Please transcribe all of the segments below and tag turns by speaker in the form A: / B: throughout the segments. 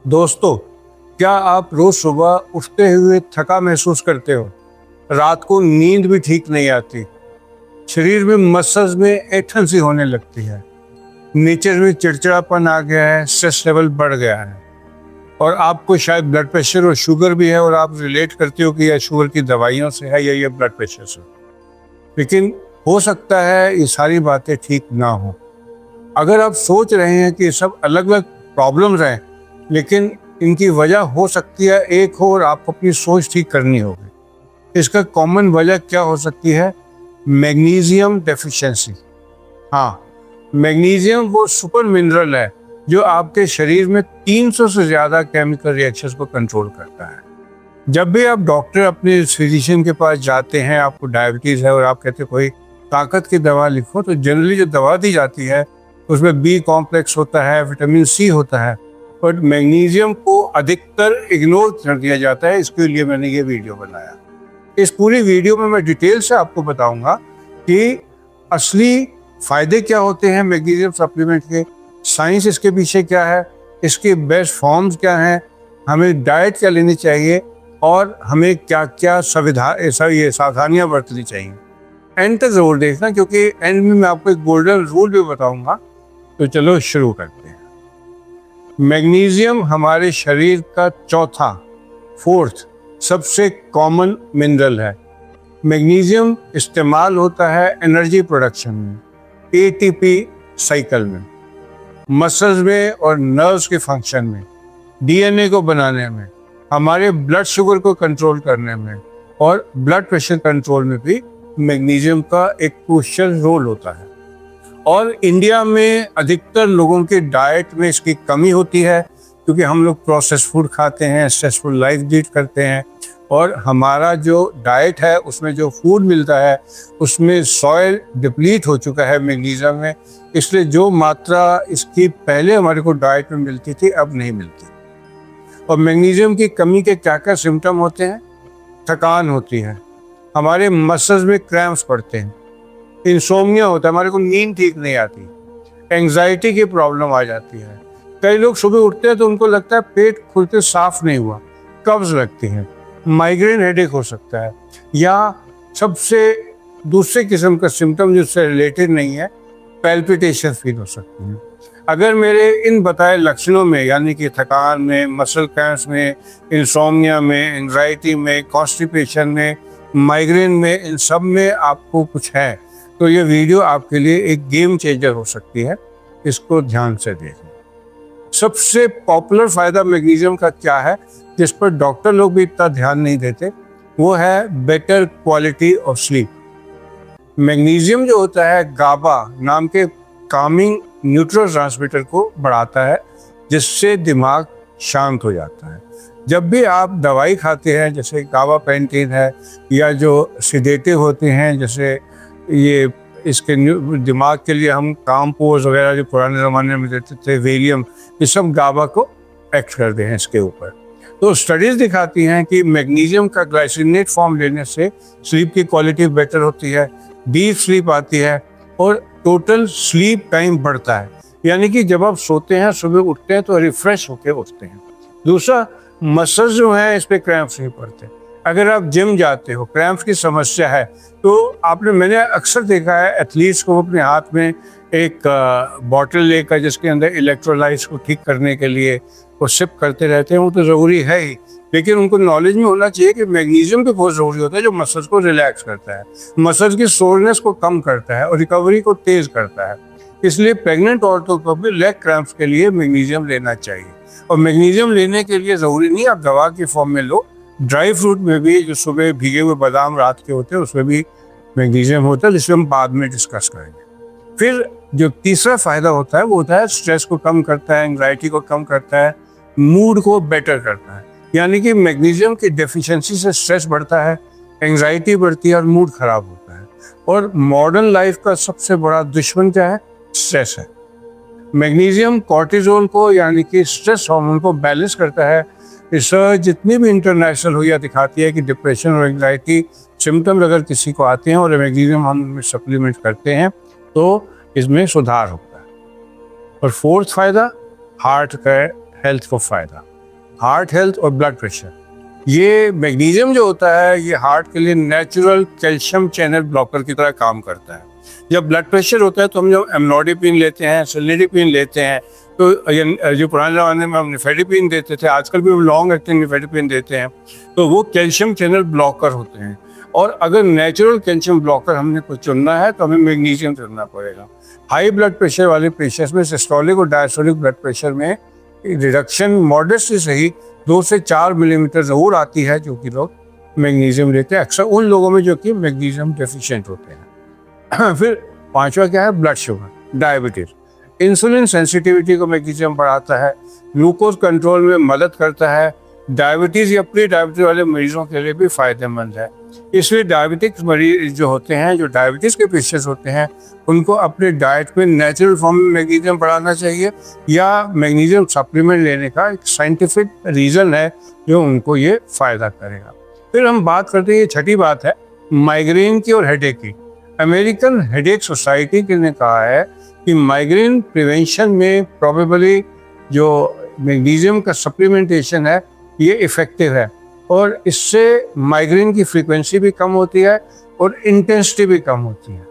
A: दोस्तों, क्या आप रोज सुबह उठते हुए थका महसूस करते हो? रात को नींद भी ठीक नहीं आती, शरीर में मसल्स में ऐंठन सी होने लगती है, नेचर में चिड़चिड़ापन आ गया है, स्ट्रेस लेवल बढ़ गया है और आपको शायद ब्लड प्रेशर और शुगर भी है और आप रिलेट करते हो कि यह शुगर की दवाइयों से है या ये ब्लड प्रेशर से। लेकिन हो सकता है ये सारी बातें ठीक ना हो। अगर आप सोच रहे हैं कि सब अलग अलग प्रॉब्लम्स हैं, लेकिन इनकी वजह हो सकती है एक हो और आपको अपनी सोच ठीक करनी होगी। इसका कॉमन वजह क्या हो सकती है? Magnesium deficiency. हाँ, मैग्नीशियम वो सुपर मिनरल है जो आपके शरीर में 300 से ज़्यादा केमिकल रिएक्शंस को कंट्रोल करता है। जब भी आप डॉक्टर अपने फिजिशियन के पास जाते हैं, आपको डायबिटीज़ है और आप कहते हैं कोई ताकत की दवा लिखो, तो जनरली जो दवा दी जाती है उसमें बी कॉम्प्लेक्स होता है, विटामिन सी होता है, बट मैग्नीशियम को अधिकतर इग्नोर कर दिया जाता है। इसके लिए मैंने ये वीडियो बनाया। इस पूरी वीडियो में मैं डिटेल से आपको बताऊंगा कि असली फायदे क्या होते हैं मैग्नीशियम सप्लीमेंट के, साइंस इसके पीछे क्या है, इसके बेस्ट फॉर्म्स क्या हैं, हमें डाइट क्या लेनी चाहिए और हमें क्या क्या सावधानियां बरतनी चाहिए। एंड तक जरूर देखना, क्योंकि एंड में मैं आपको एक गोल्डन रूल भी बताऊंगा। तो चलो शुरू करते हैं। मैग्नीशियम हमारे शरीर का फोर्थ सबसे कॉमन मिनरल है। मैग्नीशियम इस्तेमाल होता है एनर्जी प्रोडक्शन में, एटीपी साइकिल में, मसल्स में और नर्व्स के फंक्शन में, डीएनए को बनाने में, हमारे ब्लड शुगर को कंट्रोल करने में और ब्लड प्रेशर कंट्रोल में भी मैग्नीशियम का एक क्रूशियल रोल होता है। और इंडिया में अधिकतर लोगों के डाइट में इसकी कमी होती है, क्योंकि हम लोग प्रोसेस्ड फूड खाते हैं, स्ट्रेसफुल लाइफ लीड करते हैं और हमारा जो डाइट है उसमें जो फूड मिलता है उसमें सॉइल डिप्लीट हो चुका है मैग्नीशियम में, इसलिए जो मात्रा इसकी पहले हमारे को डाइट में मिलती थी अब नहीं मिलती। और मैग्नीशियम की कमी के क्या क्या सिम्टम होते हैं? थकान होती है, हमारे मसल्स में क्रैम्प्स पड़ते हैं, इंसोम्निया होता है, हमारे को नींद ठीक नहीं आती, एंग्जाइटी की प्रॉब्लम आ जाती है। कई लोग सुबह उठते हैं तो उनको लगता है पेट खुलते साफ नहीं हुआ, कब्ज लगती है, माइग्रेन हेडेक हो सकता है, या सबसे दूसरे किस्म का सिम्टम जिससे रिलेटेड नहीं है, पैल्पिटेशन फील हो सकती है। अगर मेरे इन बताए लक्षणों में, यानी कि थकान में, मसल क्रैम्प्स में, इंसोम्निया में, एंग्जाइटी में, कॉन्स्टिपेशन में, माइग्रेन में, इन सब में आपको कुछ है तो ये वीडियो आपके लिए एक गेम चेंजर हो सकती है। इसको ध्यान से देखें। सबसे पॉपुलर फायदा मैग्नीशियम का क्या है, जिस पर डॉक्टर लोग भी इतना ध्यान नहीं देते, वो है better quality of sleep. Magnesium जो होता है गाबा नाम के कामिंग न्यूरोट्रांसमीटर को बढ़ाता है, जिससे दिमाग शांत हो जाता है। जब भी आप दवाई खाते हैं, जैसे गाबापेंटिन है, या जो सिडेटिव होते हैं, जैसे ये इसके दिमाग के लिए हम कामपोज वगैरह जो पुराने ज़माने में देते थे, वेलियम, ये सब गाबा को एक्ट करते हैं इसके ऊपर। तो स्टडीज़ दिखाती हैं कि मैग्नीशियम का ग्लाइसिनेट फॉर्म लेने से स्लीप की क्वालिटी बेटर होती है, डीप स्लीप आती है और टोटल स्लीप टाइम बढ़ता है। यानी कि जब आप सोते हैं, सुबह उठते हैं तो रिफ्रेश होकर उठते हैं। दूसरा, मसल्स जो हैं इस पर क्रैम्प्स नहीं पड़ते। अगर आप जिम जाते हो, क्रैम्प्स की समस्या है, तो मैंने अक्सर देखा है एथलीट्स को अपने हाथ में एक बॉटल लेकर जिसके अंदर इलेक्ट्रोलाइट्स को ठीक करने के लिए वो सिप करते रहते हैं। वो तो ज़रूरी है ही, लेकिन उनको नॉलेज में होना चाहिए कि मैग्नीशियम भी बहुत ज़रूरी होता है, जो मसल्स को रिलैक्स करता है, मसल्स की सोरनेस को कम करता है और रिकवरी को तेज़ करता है। इसलिए प्रेग्नेंट औरतों को भी लेग क्रैम्प्स के लिए मैग्नीशियम लेना चाहिए। और मैग्नीशियम लेने के लिए ज़रूरी नहीं आप दवा की फॉर्म में लो, ड्राई फ्रूट में भी, जो सुबह भीगे हुए बादाम रात के होते हैं, उसमें भी मैग्नीशियम होता है, जिसमें हम बाद में डिस्कस करेंगे। फिर जो तीसरा फायदा होता है वो होता है स्ट्रेस को कम करता है, एंग्जाइटी को कम करता है, मूड को बेटर करता है। यानी कि मैग्नीशियम की डेफिशिएंसी से स्ट्रेस बढ़ता है, एंग्जाइटी बढ़ती है और मूड खराब होता है। और मॉडर्न लाइफ का सबसे बड़ा दुश्मन क्या है? स्ट्रेस है। मैग्नीशियम कॉर्टिजोल को, यानी कि स्ट्रेस हार्मोन को बैलेंस करता है। रिसर्च जितनी भी इंटरनेशनल हुई दिखाती है कि डिप्रेशन और एंग्जाइटी सिम्टम्स अगर किसी को आते हैं और मैग्नीशियम हम सप्लीमेंट करते हैं तो इसमें सुधार होता है। और फोर्थ फायदा, हार्ट का हेल्थ को फायदा। हार्ट हेल्थ और ब्लड प्रेशर। ये मैग्नीशियम जो होता है ये हार्ट के लिए नेचुरल कैल्शियम चैनल ब्लॉकर की तरह काम करता है। जब ब्लड प्रेशर होता है तो हम जब एमनोडिपिन लेते हैं, सिलिडिपिन लेते हैं, तो जो पुराने ज़माने में हम निफेडिपिन देते थे, आजकल भी हम लॉन्ग एक्टिंग निफेडिपिन देते हैं, तो वो कैल्शियम चैनल ब्लॉकर होते हैं। और अगर नेचुरल कैल्शियम ब्लॉकर हमने कुछ चुनना है तो हमें मैग्नीशियम चुनना पड़ेगा। हाई ब्लड प्रेशर वाले पेशेंट्स में सिस्टोलिक और डायस्टोलिक ब्लड प्रेशर में रिडक्शन मॉडरेट से सही 2 से 4 मिलीमीटर ज़रूर आती है, जो कि लोग मैग्नीशियम लेते हैं, अक्सर उन लोगों में जो कि मैग्नीशियम डेफिशिएंट होते हैं। फिर पांचवा क्या है? Blood sugar, diabetes. Insulin sensitivity को मैग्नीशियम बढ़ाता है, ग्लूकोज कंट्रोल में मदद करता है, डायबिटीज या प्री डायबिटीज वाले मरीजों के लिए भी फायदेमंद है। इसलिए डायबिटिक्स मरीज जो होते हैं, जो डायबिटीज के पेशेंट्स होते हैं, उनको अपने डाइट में नेचुरल फॉर्म में मैग्नीशियम बढ़ाना चाहिए, या मैग्नीशियम सप्लीमेंट लेने का एक साइंटिफिक रीज़न है जो उनको ये फ़ायदा करेगा। फिर हम बात करते हैं, ये छठी बात है, माइग्रेन की और हेडेक की। अमेरिकन हेडेक सोसाइटी ने कहा है कि माइग्रेन प्रिवेंशन में प्रोबेबली जो मैग्नीशियम का सप्लीमेंटेशन है ये इफ़ेक्टिव है, और इससे माइग्रेन की फ्रीक्वेंसी भी कम होती है और इंटेंसिटी भी कम होती है।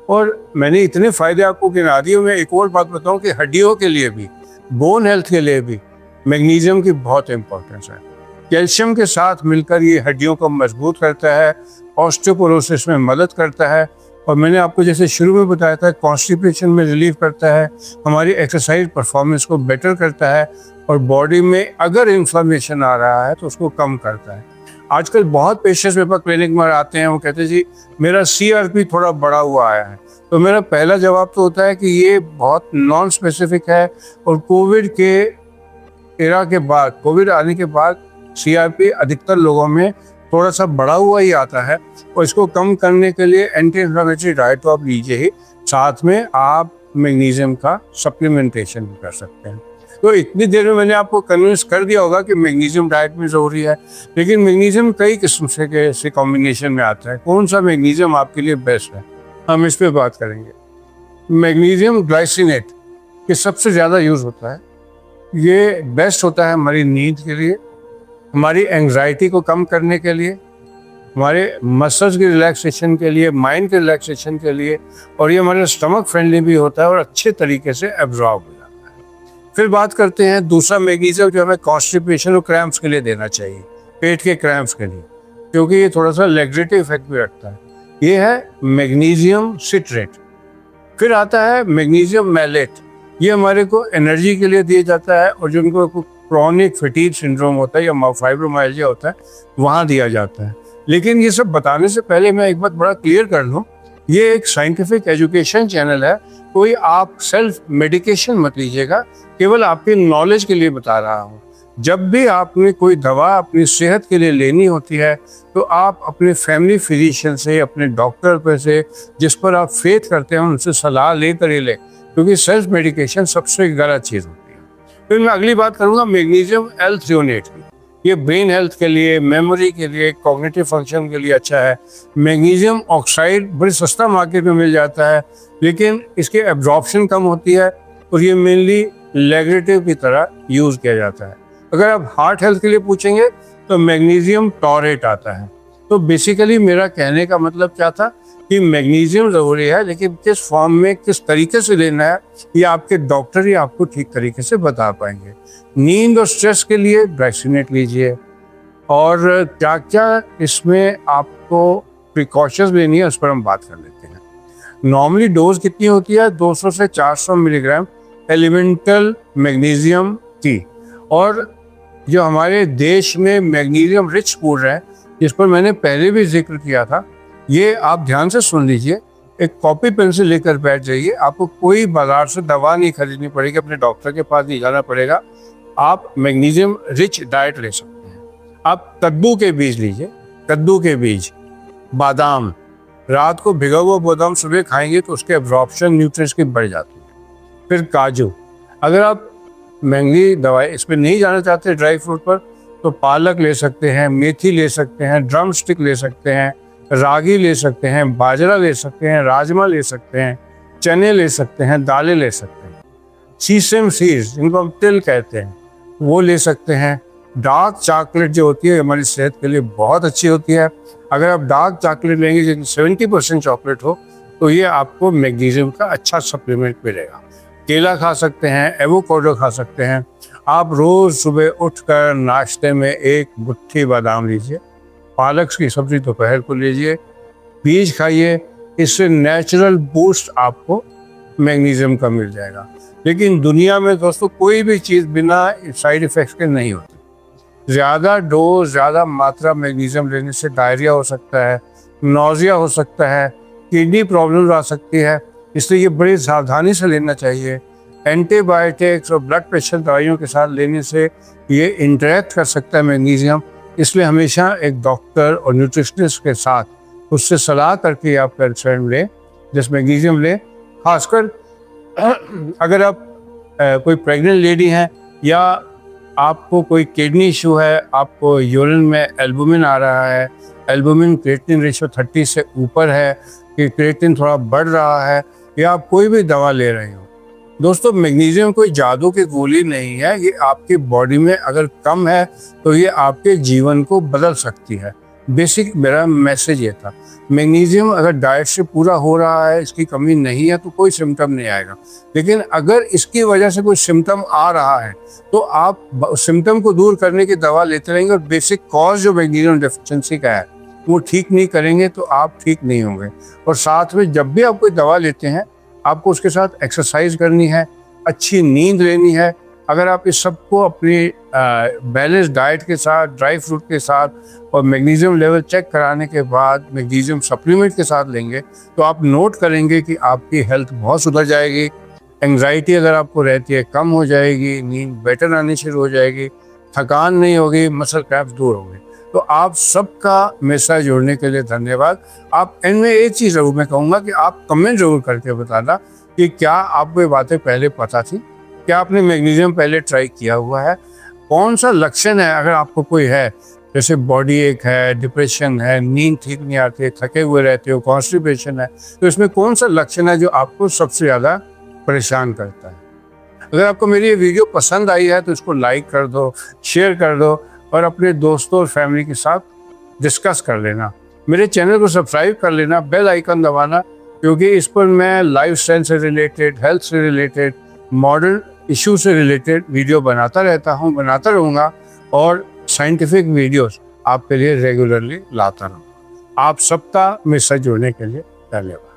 A: और मैंने इतने फ़ायदे आपको गिना दिए, मैं एक और बात बताऊं कि हड्डियों के लिए भी, बोन हेल्थ के लिए भी मैग्नीशियम की बहुत इंपॉर्टेंस है। कैल्शियम के साथ मिलकर ये हड्डियों को मजबूत करता है, ऑस्टियोपोरोसिस में मदद करता है, और मैंने आपको जैसे शुरू में बताया था कॉन्स्टिपेशन में रिलीफ करता है, हमारी एक्सरसाइज परफॉर्मेंस को बेटर करता है, और बॉडी में अगर इन्फ्लेमेशन आ रहा है तो उसको कम करता है। आजकल बहुत पेशेंट्स मेरे पास क्लिनिक में आते हैं, वो कहते हैं जी मेरा CRP थोड़ा बढ़ा हुआ आया है। तो मेरा पहला जवाब तो होता है कि ये बहुत नॉन स्पेसिफिक है, और कोविड के एरा के बाद, कोविड आने के बाद CRP अधिकतर लोगों में थोड़ा सा बढ़ा हुआ ही आता है, और इसको कम करने के लिए एंटी इन्फ्लेमेटरी डाइट तो आप लीजिए ही, साथ में आप मैग्नीशियम का सप्लीमेंटेशन भी कर सकते हैं। तो इतनी देर में मैंने आपको कन्विंस कर दिया होगा कि मैग्नीशियम डाइट में ज़रूरी है, लेकिन मैग्नीशियम कई किस्म से कॉम्बिनेशन में आता है। कौन सा मैग्नीशियम आपके लिए बेस्ट है, हम इस पर बात करेंगे। मैग्नीशियम ग्लाइसिनेट ये सबसे ज़्यादा यूज़ होता है। ये बेस्ट होता है हमारी नींद के लिए, हमारी एंग्जाइटी को कम करने के लिए, हमारे मसल्स की रिलैक्सेशन के लिए, माइंड के रिलैक्सेशन के लिए, और ये हमारे स्टमक फ्रेंडली भी होता है और अच्छे तरीके से एब्जॉर्ब हो जाता है। फिर बात करते हैं दूसरा मैग्नीशियम जो हमें कॉन्स्टिपेशन और क्रैम्प्स के लिए देना चाहिए, पेट के क्रैम्प्स के लिए, क्योंकि ये थोड़ा सा लैक्सेटिव इफेक्ट भी रखता है। ये है मैग्नीशियम सिट्रेट। फिर आता है मैग्नीशियम मैलेट, ये हमारे को एनर्जी के लिए दिया जाता है, और जिनको क्रॉनिक फटीग सिंड्रोम होता है या फाइब्रोमाइल्जिया होता है वहाँ दिया जाता है। लेकिन ये सब बताने से पहले मैं एक बात बड़ा क्लियर कर लूँ, ये एक साइंटिफिक एजुकेशन चैनल है, कोई आप सेल्फ मेडिकेशन मत लीजिएगा, केवल आपकी नॉलेज के लिए बता रहा हूँ। जब भी आपने कोई दवा अपनी सेहत के लिए लेनी होती है तो आप अपने फैमिली फिजिशियन से, अपने डॉक्टर पर से, जिस पर आप फेथ करते हैं उनसे सलाह लेकर ही लें, क्योंकि सेल्फ मेडिकेशन सबसे गलत चीज़ होती है। फिर मैं अगली बात करूँगा मैग्नीशियम L-थ्रेओनेट की। ये ब्रेन हेल्थ के लिए, मेमोरी के लिए, कॉग्निटिव फंक्शन के लिए अच्छा है। मैग्नीशियम ऑक्साइड बड़ी सस्ता मार्केट में मिल जाता है, लेकिन इसकी एब्जॉर्प्शन कम होती है, और ये मेनली लैग्रेटिव की तरह यूज़ किया जाता है। अगर आप हार्ट हेल्थ के लिए पूछेंगे तो मैग्नीशियम टॉरेट आता है। तो बेसिकली मेरा कहने का मतलब क्या था कि मैग्नीशियम ज़रूरी है, लेकिन किस फॉर्म में, किस तरीके से लेना है, ये आपके डॉक्टर ही आपको ठीक तरीके से बता पाएंगे। नींद और स्ट्रेस के लिए ग्लाइसिनेट लीजिए, और क्या क्या इसमें आपको प्रिकॉशंस लेनी है उस पर हम बात कर लेते हैं। नॉर्मली डोज कितनी होती है? 200 से 400 मिलीग्राम एलिमेंटल मैग्नीशियम की। और जो हमारे देश में मैग्नीशियम रिच फूड है, जिस पर मैंने पहले भी जिक्र किया था, ये आप ध्यान से सुन लीजिए, एक कॉपी पेंसिल लेकर बैठ जाइए। आपको कोई बाजार से दवा नहीं खरीदनी पड़ेगी, अपने डॉक्टर के पास नहीं जाना पड़ेगा। आप मैग्नीशियम रिच डाइट ले सकते हैं। आप कद्दू के बीज लीजिए, कद्दू के बीज, बादाम, रात को भिगा हुआ बादाम सुबह खाएंगे तो उसके एब्जॉर्प्शन न्यूट्रिएंट्स की बढ़ जाती है। फिर काजू, अगर आप महंगी दवाई इस पर नहीं जाना चाहते ड्राई फ्रूट पर, तो पालक ले सकते हैं, मेथी ले सकते हैं, ड्रम स्टिक ले सकते हैं, रागी ले सकते हैं, बाजरा ले सकते हैं, राजमा ले सकते हैं, चने ले सकते हैं, दालें ले सकते हैं। सीसम सीड्स, जिनको हम तिल कहते हैं, वो ले सकते हैं। डार्क चॉकलेट जो होती है हमारी सेहत के लिए बहुत अच्छी होती है। अगर आप डार्क चॉकलेट लेंगे जिसमें 70% चॉकलेट हो तो ये आपको मैग्नीशियम का अच्छा सप्लीमेंट मिलेगा। केला खा सकते हैं, एवोकाडो खा सकते हैं। आप रोज़ सुबह उठकर नाश्ते में एक मुट्ठी बादाम लीजिए, पालक की सब्जी दोपहर को लीजिए, बीज खाइए। इससे नेचुरल बूस्ट आपको मैग्नीशियम का मिल जाएगा। लेकिन दुनिया में दोस्तों कोई भी चीज़ बिना साइड इफ़ेक्ट्स के नहीं होती। ज़्यादा डोज, ज़्यादा मात्रा मैग्नीशियम लेने से डायरिया हो सकता है, नौजिया हो सकता है, किडनी प्रॉब्लम आ सकती है। इसलिए ये बड़ी सावधानी से लेना चाहिए। एंटीबायोटिक्स और ब्लड प्रेशर दवाइयों के साथ लेने से ये इंटरेक्ट कर सकता है मैग्नीशियम। इसलिए हमेशा एक डॉक्टर और न्यूट्रिशनिस्ट के साथ उससे सलाह करके आप कंसर्न लें, जिस मैग्नीशियम लें। खासकर अगर आप कोई प्रेग्नेंट लेडी हैं या आपको कोई किडनी इशू है, आपको यूरिन में एल्बुमिन आ रहा है, एल्बुमिन क्रिएटिनिन रेशियो 30 से ऊपर है, कि क्रिएटिनिन थोड़ा बढ़ रहा है, या आप कोई भी दवा ले रहे हो, दोस्तों मैग्नीशियम कोई जादू की गोली नहीं है। ये आपकी बॉडी में अगर कम है तो ये आपके जीवन को बदल सकती है। बेसिक मेरा मैसेज ये था। मैग्नीशियम अगर डाइट से पूरा हो रहा है, इसकी कमी नहीं है, तो कोई सिम्टम नहीं आएगा। लेकिन अगर इसकी वजह से कोई सिम्टम आ रहा है तो आप सिम्टम को दूर करने की दवा लेते रहेंगे, और बेसिक कॉज जो मैग्नीशियम डेफिशिएंसी का है वो ठीक नहीं करेंगे तो आप ठीक नहीं होंगे। और साथ में जब भी आप कोई दवा लेते हैं, आपको उसके साथ एक्सरसाइज करनी है, अच्छी नींद लेनी है। अगर आप इस सबको अपनी बैलेंस डाइट के साथ, ड्राई फ्रूट के साथ और मैग्नीशियम लेवल चेक कराने के बाद मैग्नीशियम सप्लीमेंट के साथ लेंगे तो आप नोट करेंगे कि आपकी हेल्थ बहुत सुधर जाएगी। एंग्जाइटी अगर आपको रहती है कम हो जाएगी, नींद बेटर आनी शुरू हो जाएगी, थकान नहीं होगी, मसल क्रैम्प्स दूर होंगे। तो आप सबका मेरे साथ जुड़ने के लिए धन्यवाद। आप इनमें एक चीज़ ज़रूर मैं कहूँगा कि आप कमेंट ज़रूर करके बताना कि क्या आपको ये बातें पहले पता थी, क्या आपने मैग्नीशियम पहले ट्राई किया हुआ है, कौन सा लक्षण है अगर आपको कोई है, जैसे बॉडी एक है, डिप्रेशन है, नींद ठीक नहीं आती, थके हुए रहते हो, कॉन्स्टिपेशन है, तो इसमें कौन सा लक्षण है जो आपको सबसे ज़्यादा परेशान करता है। अगर आपको मेरी ये वीडियो पसंद आई है तो इसको लाइक कर दो, शेयर कर दो और अपने दोस्तों और फैमिली के साथ डिस्कस कर लेना। मेरे चैनल को सब्सक्राइब कर लेना, बेल आइकन दबाना, क्योंकि इस पर मैं लाइफ स्टाइल से रिलेटेड, हेल्थ से रिलेटेड, मॉडर्न इशू से रिलेटेड वीडियो बनाता रहता हूँ, बनाता रहूँगा और साइंटिफिक वीडियोस आपके लिए रेगुलरली लाता रहूँगा। आप सबका मेरे साथ जुड़ने के लिए धन्यवाद।